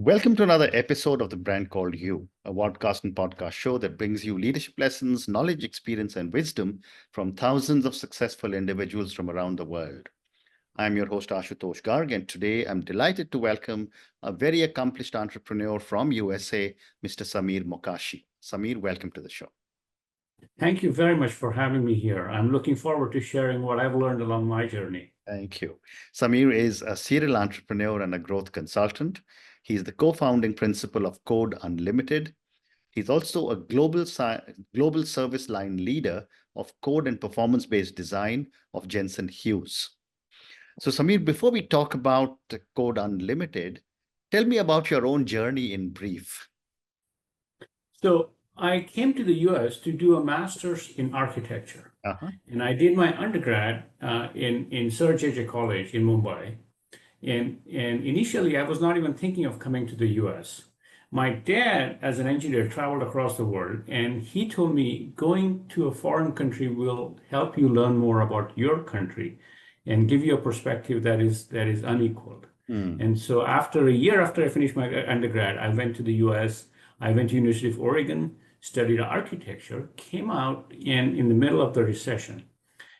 Welcome to another episode of The Brand Called You, a podcast and podcast show that brings you leadership lessons, knowledge, experience, and wisdom from thousands of successful individuals from around the world. I'm your host, Ashutosh Garg, and today I'm delighted to welcome a very accomplished entrepreneur from USA, Mr. Samir Mokashi. Samir, welcome to the show. Thank you very much for having me here. I'm looking forward to sharing what I've learned along my journey. Thank you. Samir is a serial entrepreneur and a growth consultant. He's the co-founding principal of Code Unlimited. He's also a global service line leader of code and performance-based design of Jensen Hughes. So Samir, before we talk about Code Unlimited, tell me about your own journey in brief. So I came to the US to do a master's in architecture. And I did my undergrad in Sir J.J. College in Mumbai. And initially, I was not even thinking of coming to the US. My dad, as an engineer, traveled across the world, and he told me going to a foreign country will help you learn more about your country and give you a perspective that is unequaled. And so after a year after I finished my undergrad, I went to the US. I went to University of Oregon, studied architecture, came out in the middle of the recession.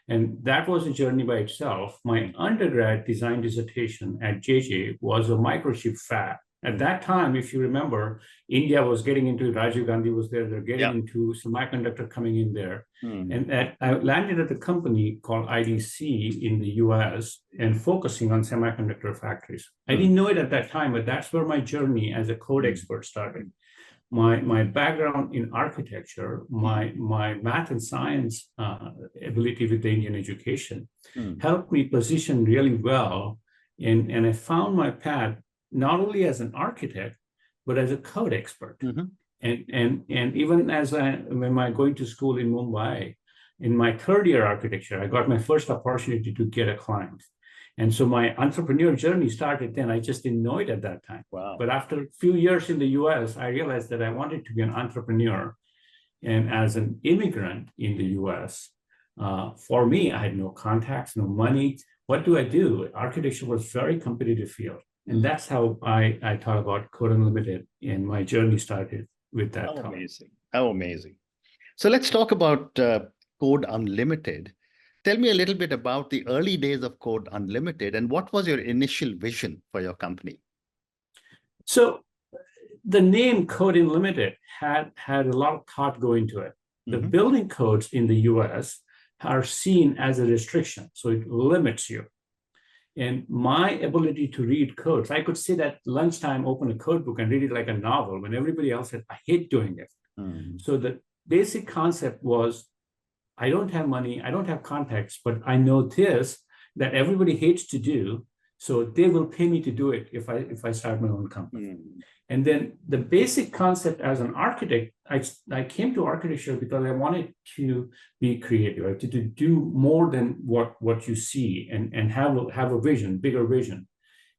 And that was a journey by itself. My undergrad design dissertation at JJ was a microchip fab. At that time, if you remember, India was getting into, Rajiv Gandhi was there, they're getting into semiconductor coming in there. And I landed at a company called IDC in the US and focusing on semiconductor factories. I didn't know it at that time, but that's where my journey as a code expert started. My background in architecture, my math and science ability with the Indian education helped me position really well. And I found my path not only as an architect, but as a code expert. And even as when I going to school in Mumbai, in my third year architecture, I got my first opportunity to get a client. And so my entrepreneurial journey started then. I just didn't know it at that time. Wow. But after a few years in the US, I realized that I wanted to be an entrepreneur. And as an immigrant in the US, for me, I had no contacts, no money. What do I do? Architecture was a very competitive field. And that's how I thought about Code Unlimited. And my journey started with that. How amazing. How amazing. So let's talk about Code Unlimited. Tell me a little bit about the early days of Code Unlimited and what was your initial vision for your company? So the name Code Unlimited had a lot of thought going to it. The building codes in the US are seen as a restriction, so it limits you. And my ability to read codes, I could sit at lunchtime, open a code book and read it like a novel when everybody else said, I hate doing it. So the basic concept was, I don't have money, I don't have contacts, but I know this, that everybody hates to do, so they will pay me to do it if I start my own company. And then the basic concept as an architect, I came to architecture because I wanted to be creative, to do more than what you see and have a vision, bigger vision.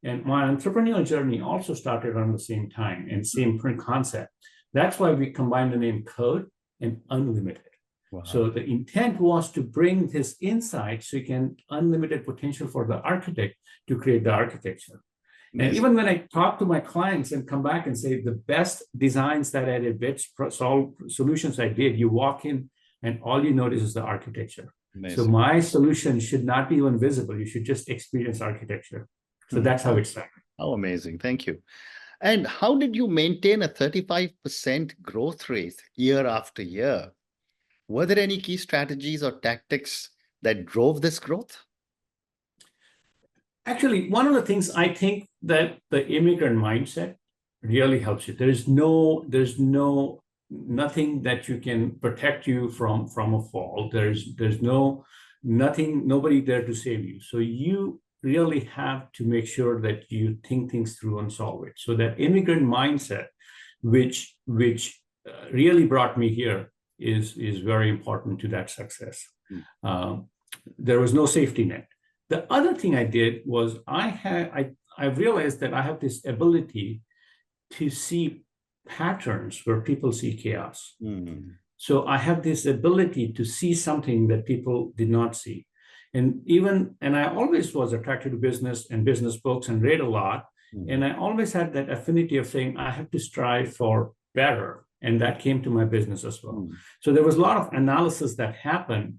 And my entrepreneurial journey also started around the same time and same concept. That's why we combined the name Code and Unlimited. Wow. So the intent was to bring this insight so you can unlimited potential for the architect to create the architecture. Amazing. And even when I talk to my clients and come back and say the best designs that I did, best solutions I did, you walk in and all you notice is the architecture. Amazing. So my solution should not be even visible. You should just experience architecture. So that's how it started. Oh, amazing. Thank you. And how did you maintain a 35% growth rate year after year? Were there any key strategies or tactics that drove this growth? Actually, one of the things I think that the immigrant mindset really helps you. There's nothing that you can protect you from a fall. There's nobody there to save you. So you really have to make sure that you think things through and solve it. So that immigrant mindset, which really brought me here, is very important to that success. There was no safety net. The other thing I did was I realized that I have this ability to see patterns where people see chaos. So I have this ability to see something that people did not see. And I always was attracted to business and business books and read a lot. And I always had that affinity of saying, I have to strive for better. And that came to my business as well. So there was a lot of analysis that happened.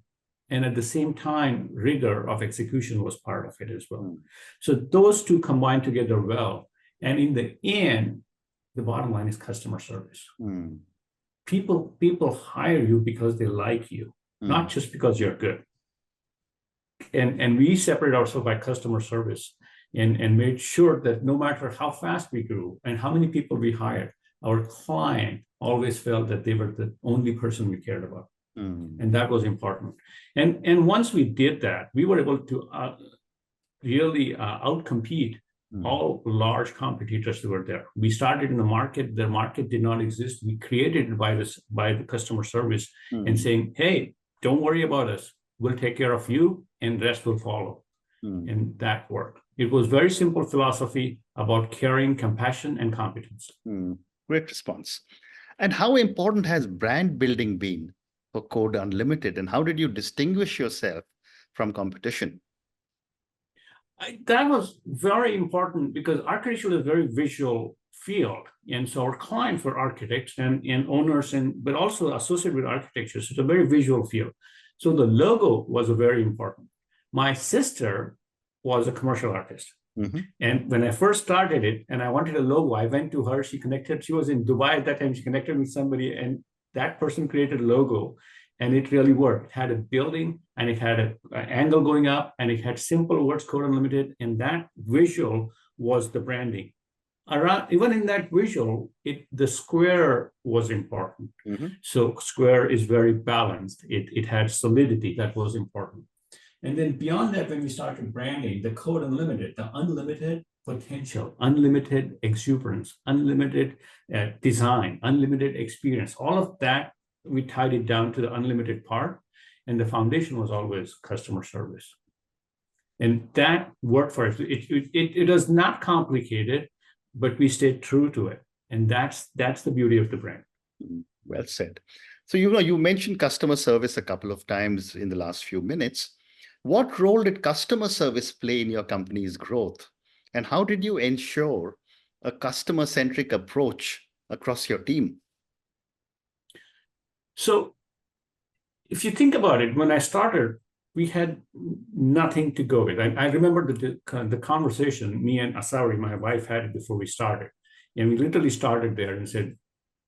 And at the same time, rigor of execution was part of it as well. So those two combined together well. And in the end, the bottom line is customer service. People hire you because they like you, not just because you're good. And we separate ourselves by customer service and made sure that no matter how fast we grew and how many people we hired, our client always felt that they were the only person we cared about. And that was important. And once we did that, we were able to really outcompete all large competitors that were there. We started in the market did not exist. We created it by the customer service and saying, hey, don't worry about us. We'll take care of you and the rest will follow. And that worked. It was very simple philosophy about caring, compassion, and competence. Great response. And how important has brand building been for Code Unlimited? And how did you distinguish yourself from competition? That was very important because architecture is a very visual field. And so our clients were architects and owners, but also associated with architecture. So it's a very visual field. So the logo was very important. My sister was a commercial artist. And when I first started it and I wanted a logo, I went to her, she was in Dubai at that time, she connected with somebody and that person created a logo and it really worked. It had a building and it had an angle going up and it had simple words, Code Unlimited, and that visual was the branding. Even in that visual, the square was important. So square is very balanced. It had solidity that was important. And then beyond that, when we started branding, the Code Unlimited, the unlimited potential, unlimited exuberance, unlimited design, unlimited experience, all of that, we tied it down to the unlimited part. And the foundation was always customer service. And that worked for us. It was not complicated, but we stayed true to it. And that's the beauty of the brand. Well said. So, you mentioned customer service a couple of times in the last few minutes. What role did customer service play in your company's growth? And how did you ensure a customer-centric approach across your team? So if you think about it, when I started, we had nothing to go with. I remember the conversation me and Asari, my wife, had it before we started. And we literally started there and said,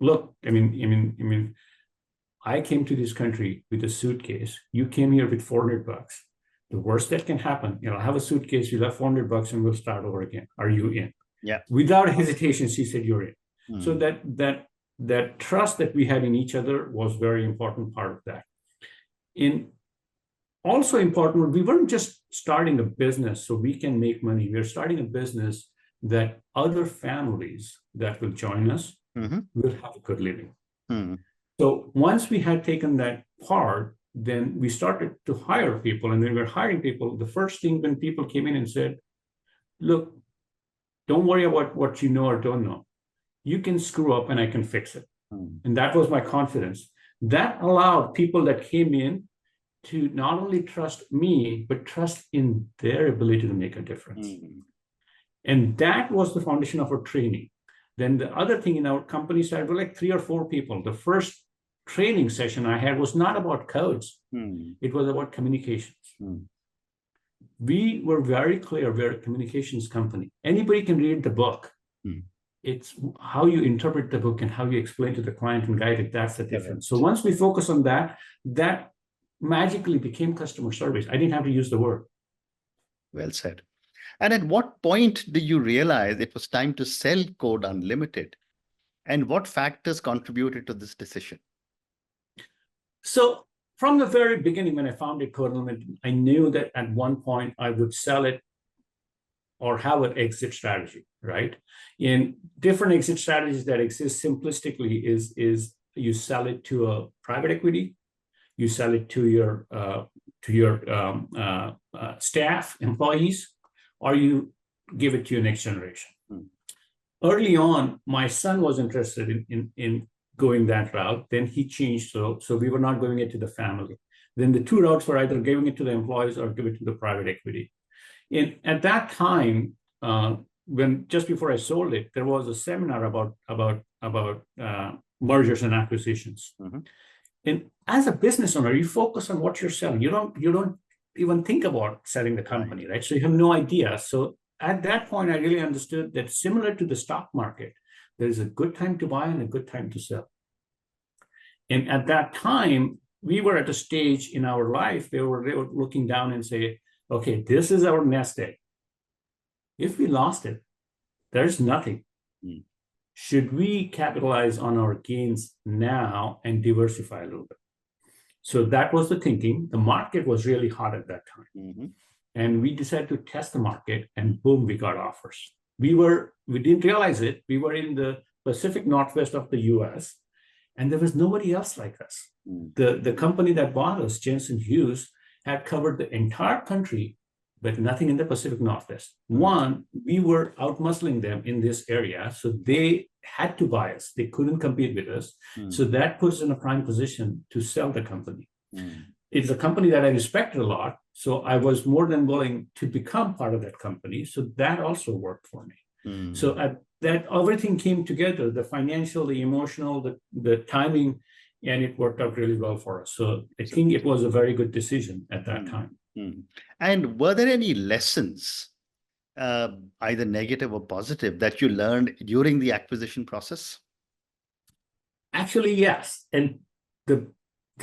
look, I came to this country with a suitcase. You came here with $400. The worst that can happen, I'll have a suitcase, you'll have $400 and we'll start over again. Are you in? Yeah. Without hesitation, she said, you're in. So that trust that we had in each other was very important part of that. Also important, we weren't just starting a business so we can make money. We're starting a business that other families that will join us will have a good living. So once we had taken that part, then we started to hire people. And when we were hiring people, the first thing when people came in and said, look, don't worry about what you know or don't know. You can screw up and I can fix it. And that was my confidence. That allowed people that came in to not only trust me, but trust in their ability to make a difference. And that was the foundation of our training. Then the other thing in our company side, we're like 3 or 4 people. The first training session I had was not about codes. It was about communications. We were very clear we're a communications company. Anybody can read the book. It's how you interpret the book and how you explain to the client and guide it. That's the difference. So once we focus on that, that magically became customer service. I didn't have to use the word. Well said. And at what point did you realize it was time to sell Code Unlimited? And what factors contributed to this decision? So from the very beginning, when I founded Code Unlimited, I knew that at one point I would sell it or have an exit strategy, right? In different exit strategies that exist simplistically is you sell it to a private equity, you sell it to your staff, employees, or you give it to your next generation. Early on, my son was interested in going that route. Then he changed, so we were not giving it to the family. Then the 2 routes were either giving it to the employees or give it to the private equity. At that time, when just before I sold it, there was a seminar about mergers and acquisitions. And as a business owner, you focus on what you're selling. You don't even think about selling the company, right? So you have no idea. So at that point, I really understood that similar to the stock market, there is a good time to buy and a good time to sell. And at that time, we were at a stage in our life, they were looking down and say, okay, this is our nest egg. If we lost it, there's nothing. Should we capitalize on our gains now and diversify a little bit? So that was the thinking. The market was really hot at that time. And we decided to test the market, and boom, we got offers. We didn't realize it. We were in the Pacific Northwest of the US, and there was nobody else like us. The company that bought us, Jensen Hughes, had covered the entire country, but nothing in the Pacific Northwest. One, we were outmuscling them in this area, so they had to buy us. They couldn't compete with us. So that puts us in a prime position to sell the company. It's a company that I respected a lot, so I was more than willing to become part of that company. So that also worked for me. So at that, everything came together, the financial, the emotional, the timing, and it worked out really well for us. So I think it was a very good decision at that time. And were there any lessons, either negative or positive, that you learned during the acquisition process? Actually, yes. And the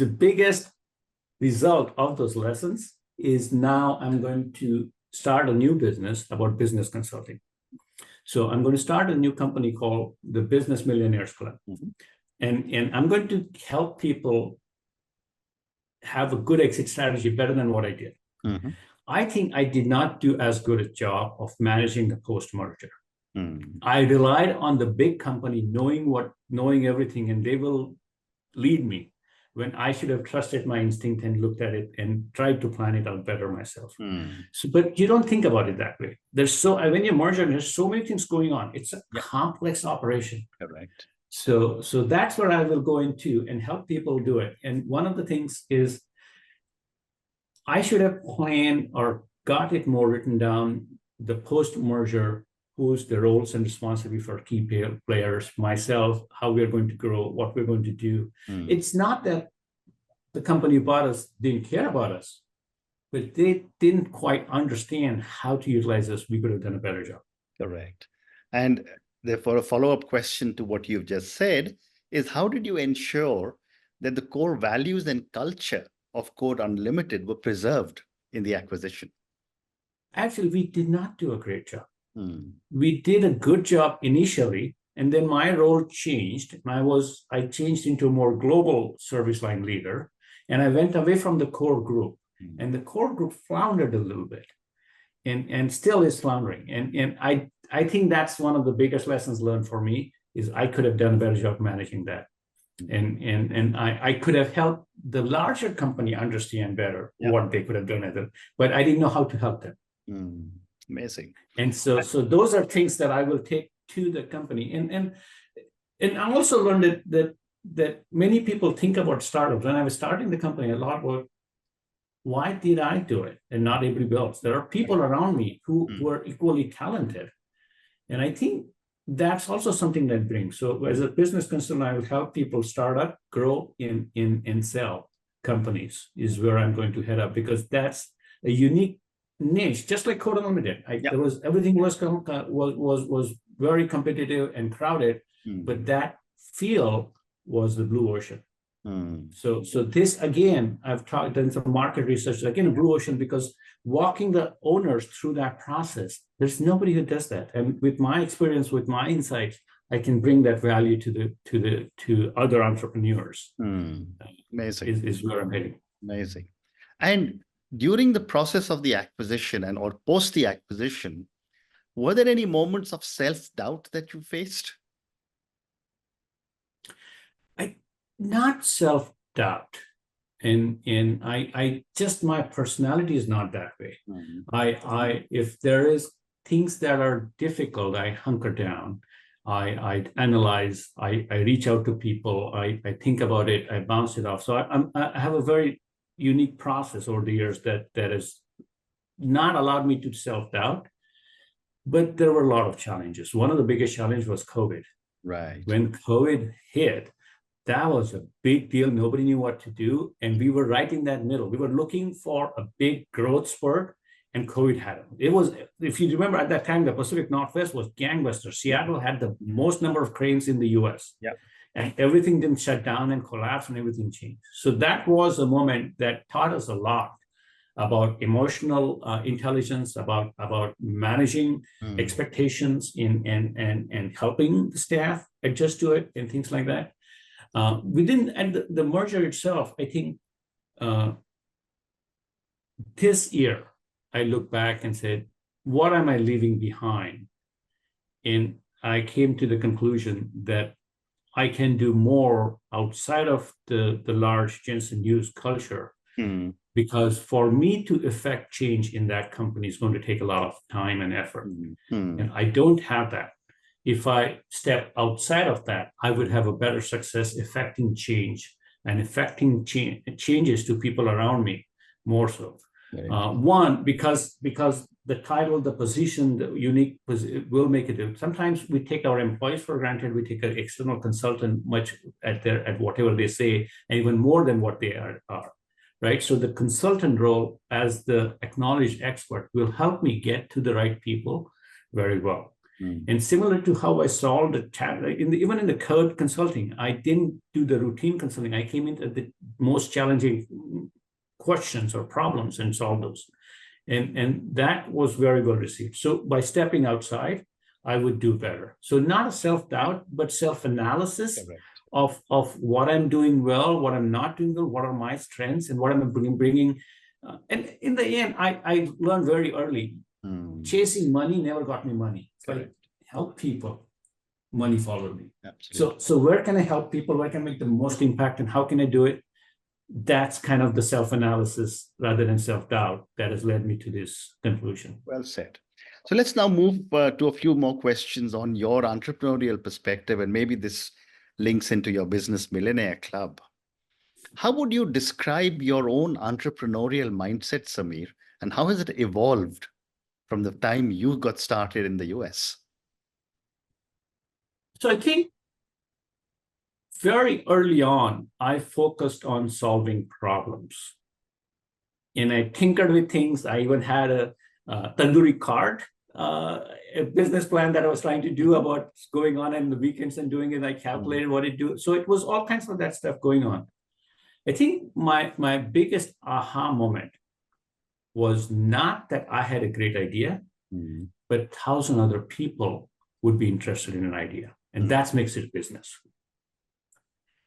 biggest result of those lessons is now I'm going to start a new business about business consulting. So I'm going to start a new company called the Business Millionaires Club. And I'm going to help people have a good exit strategy better than what I did. I think I did not do as good a job of managing the post-merger. I relied on the big company knowing everything, and they will lead me, when I should have trusted my instinct and looked at it and tried to plan it out better myself. So, but you don't think about it that way. When you merge, there's so many things going on. It's a complex operation. Correct. So that's where I will go into and help people do it. And one of the things is I should have planned or got it more written down, the post-merger, who's the roles and responsibility for key players, myself, how we're going to grow, what we're going to do. It's not that the company who bought us didn't care about us, but they didn't quite understand how to utilize us. We could have done a better job. Correct. And therefore, a follow-up question to what you've just said is, how did you ensure that the core values and culture of Code Unlimited were preserved in the acquisition? Actually, we did not do a great job. We did a good job initially, and then my role changed. I changed into a more global service line leader, and I went away from the core group. And the core group floundered a little bit, and still is floundering. And I think that's one of the biggest lessons learned for me, is I could have done a better job managing that. And I could have helped the larger company understand better what they could have done, but I didn't know how to help them. Amazing. And so those are things that I will take to the company. And I also learned that many people think about startups. When I was starting the company, a lot were, why did I do it and not everybody else? There are people around me who were equally talented. And I think that's also something that brings. So as a business consultant, I will help people start up, grow, and sell companies is where I'm going to head up, because that's a unique niche, just like Code Unlimited. Everything was very competitive and crowded, but that field was the blue ocean. So this, again, I've done some market research, again, a blue ocean, because walking the owners through that process, there's nobody who does that. And with my experience, with my insights, I can bring that value to other entrepreneurs. Amazing. Is where I'm heading. Amazing. And during the process of the acquisition or post the acquisition, were there any moments of self-doubt that you faced? Not self-doubt. And I just, my personality is not that way. If there is things that are difficult, I hunker down. I analyze, I reach out to people, I think about it, I bounce it off. So I have a very unique process over the years that has not allowed me to self-doubt. But there were a lot of challenges. One of the biggest challenges was COVID. Right. When COVID hit, that was a big deal. Nobody knew what to do. And we were right in that middle. We were looking for a big growth spurt, and COVID had it. It was, if you remember at that time, the Pacific Northwest was gangbuster. Seattle had the most number of cranes in the US. Yeah. And everything didn't shut down and collapse and everything changed. So that was a moment that taught us a lot about emotional intelligence, about managing expectations and helping the staff adjust to it and things like that. We didn't, and the merger itself, I think this year, I look back and said, what am I leaving behind? And I came to the conclusion that I can do more outside of the large Jensen Hughes culture, because for me to effect change in that company is going to take a lot of time and effort. And I don't have that. If I step outside of that, I would have a better success effecting change and effecting changes to people around me more so. One, because the title, the position, the unique will make a difference. Sometimes we take our employees for granted. We take an external consultant much at whatever they say, and even more than what they are. Right. So the consultant role as the acknowledged expert will help me get to the right people very well. And similar to how I solved the challenge, even in the code consulting, I didn't do the routine consulting. I came into the most challenging questions or problems and solved those. And that was very well received. So by stepping outside, I would do better. So not a self-doubt, but self-analysis of what I'm doing well, what I'm not doing well, what are my strengths, and what I'm bringing. And in the end, I learned very early, chasing money never got me money. Like, help people, money followed me. Absolutely. So where can I help people? Where can I make the most impact, and how can I do it? That's kind of the self-analysis rather than self-doubt that has led me to this conclusion. Well said. So let's now move to a few more questions on your entrepreneurial perspective, and maybe this links into your Business Millionaire Club. How would you describe your own entrepreneurial mindset, Samir, and how has it evolved from the time you got started in the US? So I think very early on, I focused on solving problems. And I tinkered with things. I even had a tandoori cart, a business plan that I was trying to do about going on in the weekends and doing it. I calculated what it do. So it was all kinds of that stuff going on. I think my biggest aha moment was not that I had a great idea, but 1,000 other people would be interested in an idea. And that makes it business.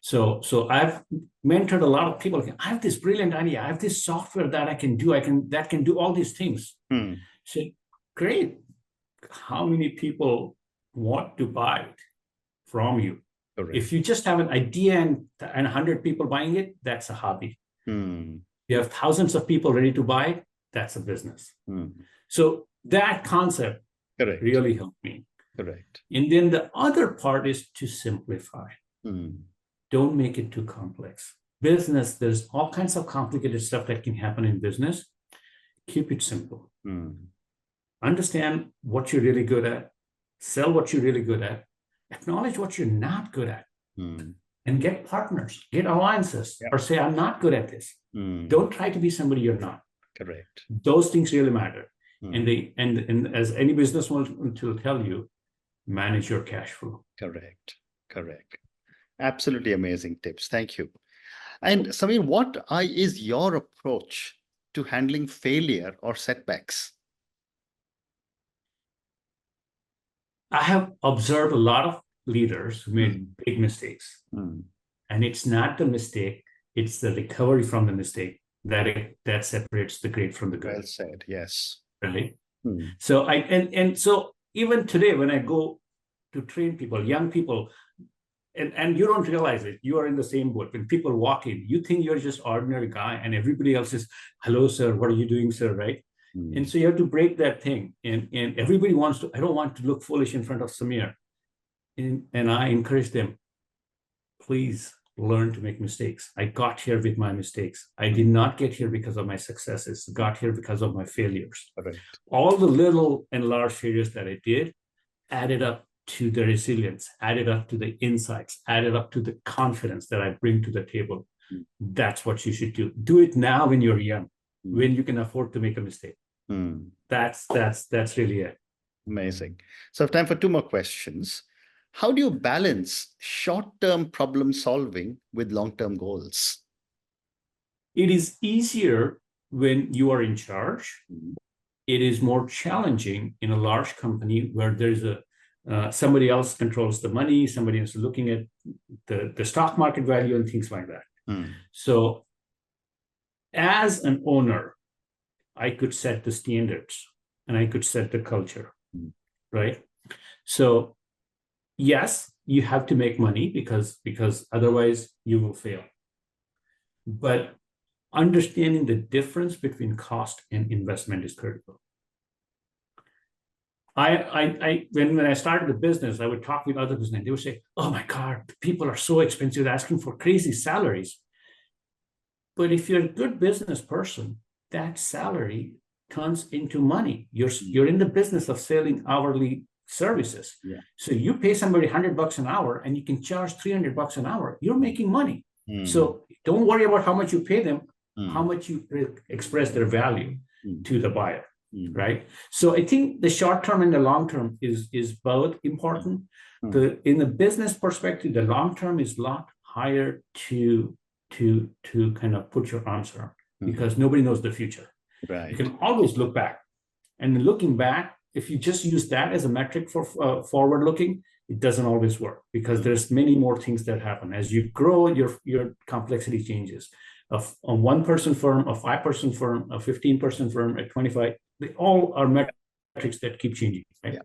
So I've mentored a lot of people. I have this brilliant idea. I have this software that I can do. That can do all these things. So great. How many people want to buy it from you? Correct. If you just have an idea and 100 people buying it, that's a hobby. You have thousands of people ready to buy it, that's a business. So that concept really helped me. Correct. And then the other part is to simplify. Don't make it too complex. Business, there's all kinds of complicated stuff that can happen in business. Keep it simple. Understand what you're really good at. Sell what you're really good at. Acknowledge what you're not good at. And get partners, get alliances, or say, I'm not good at this. Don't try to be somebody you're not. Correct. Those things really matter. And as any business wants to tell you, manage your cash flow. Correct. Absolutely amazing tips. Thank you. And Samir, what is your approach to handling failure or setbacks? I have observed a lot of leaders who made big mistakes. And it's not the mistake, it's the recovery from the mistake that separates the great from the good. Well said, yes. Right? So so even today, when I go to train people, young people, and you don't realize it, you are in the same boat. When people walk in, you think you're just ordinary guy, and everybody else is, hello, sir, what are you doing, sir, right? And so you have to break that thing. And everybody wants to, I don't want to look foolish in front of Samir. And I encourage them, please learn to make mistakes. I got here with my mistakes. I did not get here because of my successes. Got here because of my failures. Right. All the little and large failures that I did added up to the resilience, added up to the insights, added up to the confidence that I bring to the table. That's what you should do. Do it now when you're young, when you can afford to make a mistake. That's really it. Amazing. So I have time for two more questions. How do you balance short-term problem solving with long-term goals? It is easier when you are in charge. It is more challenging in a large company where there's somebody else controls the money, somebody else is looking at the stock market value and things like that. So as an owner, I could set the standards and I could set the culture, right? So yes, you have to make money because otherwise you will fail. But understanding the difference between cost and investment is critical. When I started the business, I would talk with other business. They would say, "Oh my God, people are so expensive, asking for crazy salaries." But if you're a good business person, that salary turns into money. You're in the business of selling hourly services. So you pay somebody $100 an hour and you can charge $300 an hour. You're making money. So don't worry about how much you pay them, how much you express their value to the buyer. Right. So I think the short term and the long term is both important. In the business perspective, the long term is a lot higher to kind of put your arms around because nobody knows the future. Right. You can always look back, and looking back, if you just use that as a metric for forward looking, it doesn't always work because there's many more things that happen as you grow. Your complexity changes. A 1-person firm, a 5-person firm, a 15-person firm, a 25. They all are metrics that keep changing, right?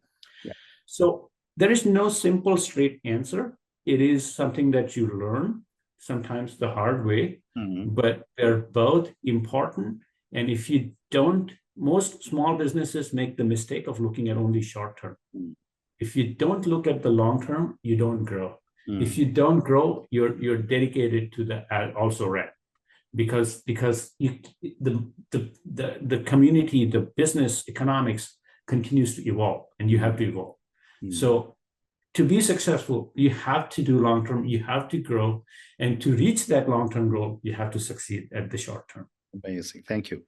So there is no simple straight answer. It is something that you learn, sometimes the hard way, but they're both important. And if you don't, most small businesses make the mistake of looking at only short term. If you don't look at the long term, you don't grow. If you don't grow, you're dedicated to the also red. Because the community, the business economics continues to evolve, and you have to evolve. So to be successful, you have to do long term, you have to grow, and to reach that long term goal, you have to succeed at the short term. Amazing, thank you.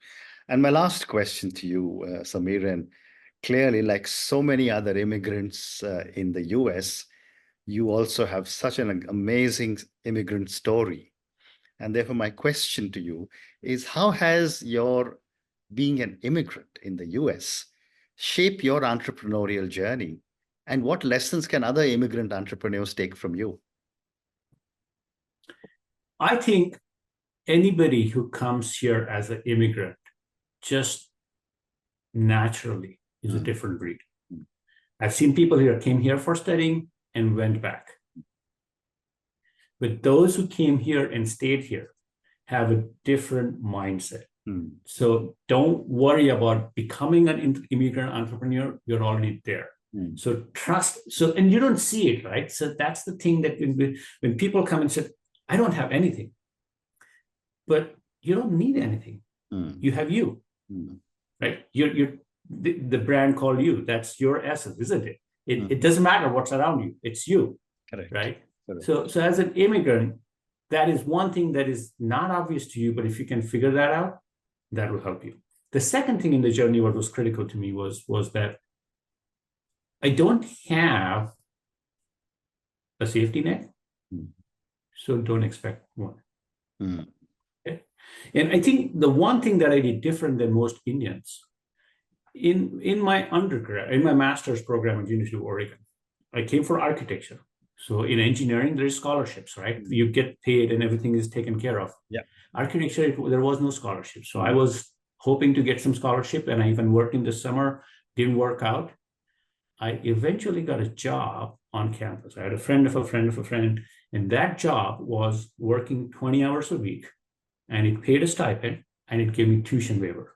And my last question to you, Samir, and clearly, like so many other immigrants in the US, you also have such an amazing immigrant story. And therefore, my question to you is, how has your being an immigrant in the US shaped your entrepreneurial journey? And what lessons can other immigrant entrepreneurs take from you? I think anybody who comes here as an immigrant just naturally is a different breed. I've seen people here came here for studying and went back. But those who came here and stayed here have a different mindset. So don't worry about becoming an immigrant entrepreneur. You're already there. So trust. And you don't see it, right? So that's the thing that when people come and say, "I don't have anything," but you don't need anything. You have you, right? The brand called you. That's your essence, isn't it? It doesn't matter what's around you. It's you. Correct. Right? Correct. So as an immigrant, that is one thing that is not obvious to you, but if you can figure that out, that will help you. The second thing in the journey, what was critical to me was that I don't have a safety net, so don't expect one. Okay? And I think the one thing that I did different than most Indians, in my undergrad, in my master's program at University of Oregon, I came for architecture. So in engineering, there's scholarships, right? You get paid and everything is taken care of. Architecture, there was no scholarship. So I was hoping to get some scholarship, and I even worked in the summer, didn't work out. I eventually got a job on campus. I had a friend of a friend of a friend, and that job was working 20 hours a week, and it paid a stipend, and it gave me tuition waiver.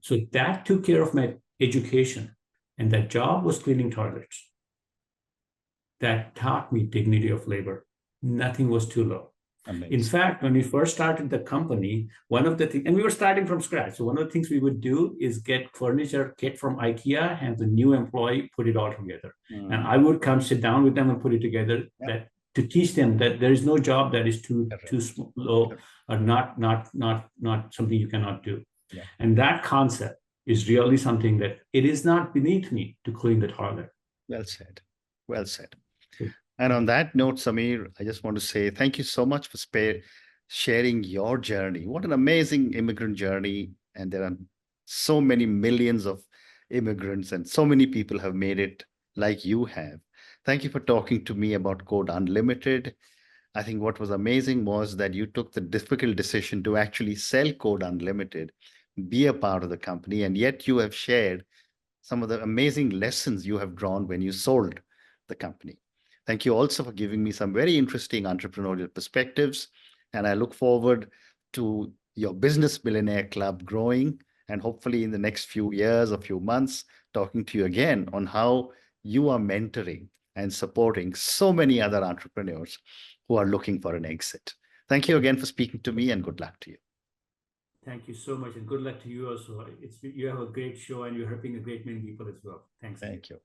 So that took care of my education, and that job was cleaning toilets. That taught me dignity of labor. Nothing was too low. Amazing. In fact, when we first started the company, one of the things, and we were starting from scratch. So one of the things we would do is get furniture kit from IKEA and the new employee put it all together. And I would come sit down with them and put it together to teach them that there is no job that is too low or not something you cannot do. Yeah. And that concept is really something that it is not beneath me to clean the toilet. Well said. Well said. And on that note, Samir, I just want to say thank you so much for sharing your journey. What an amazing immigrant journey. And there are so many millions of immigrants and so many people have made it like you have. Thank you for talking to me about Code Unlimited. I think what was amazing was that you took the difficult decision to actually sell Code Unlimited, be a part of the company, and yet you have shared some of the amazing lessons you have drawn when you sold the company. Thank you also for giving me some very interesting entrepreneurial perspectives. And I look forward to your Business Millionaire Club growing and hopefully in the next few years or few months, talking to you again on how you are mentoring and supporting so many other entrepreneurs who are looking for an exit. Thank you again for speaking to me and good luck to you. Thank you so much and good luck to you also. You have a great show and you're helping a great many people as well. Thanks. Thank you.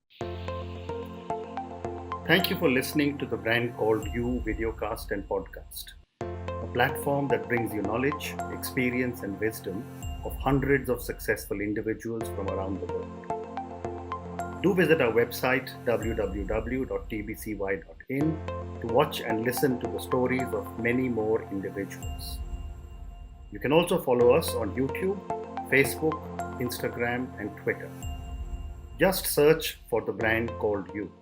Thank you for listening to the Brand Called You videocast and podcast, a platform that brings you knowledge, experience, and wisdom of hundreds of successful individuals from around the world. Do visit our website www.tbcy.in to watch and listen to the stories of many more individuals. You can also follow us on YouTube, Facebook, Instagram, and Twitter. Just search for the Brand Called You.